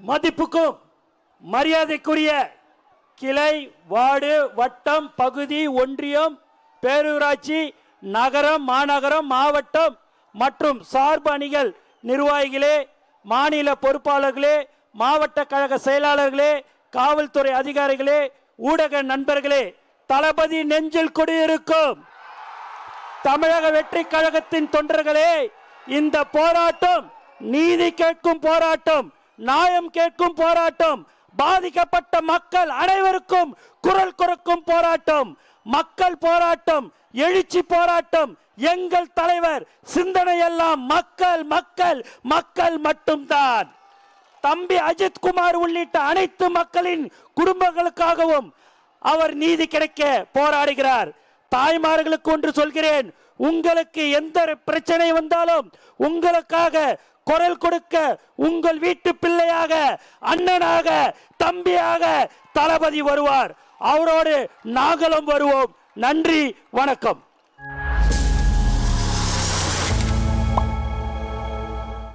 மதிப்புக்கும் மரியாதைக்குரிய கிளை, வார்டு, வட்டம், பகுதி, ஒன்றியம், பேரூராட்சி, நகரம், மாநகரம், மாவட்டம் மற்றும் சார்பு அணிகள் நிர்வாகிகளே, மாநில பொறுப்பாளர்களே, மாவட்ட கழக செயலாளர்களே, காவல்துறை அதிகாரிகளே, ஊடக நண்பர்களே, தளபதி நெஞ்சில் குடியிருக்கும் தமிழக வெற்றி கழகத்தின் தொண்டர்களே, இந்த போராட்டம் நீதி கேட்கும் போராட்டம், நியாயம் கேட்கும் போராட்டம், பாதிக்கப்பட்ட மக்கள் அனைவருக்கும் குரல் கொடுக்கும் போராட்டம், மக்கள் போராட்டம், எழுச்சி போராட்டம். எங்கள் தலைவர் சிந்தனை எல்லாம் மக்கள் மக்கள் மக்கள் மட்டும்தான். தம்பி அஜித் குமார் உள்ளிட்ட அனைத்து மக்களின் குடும்பங்களுக்காகவும் அவர் நீதி கிடைக்க போராடுகிறார். தாய்மார்களுக்கு ஒன்று சொல்கிறேன், உங்களுக்கு எந்த பிரச்சனை வந்தாலும் உங்களுக்காக குரல் கொடுக்க உங்கள் வீட்டு பிள்ளையாக, அண்ணனாக, தம்பியாக தளபதி வருவார். அவரோடு நாங்களும் வருவோம். நன்றி, வணக்கம்.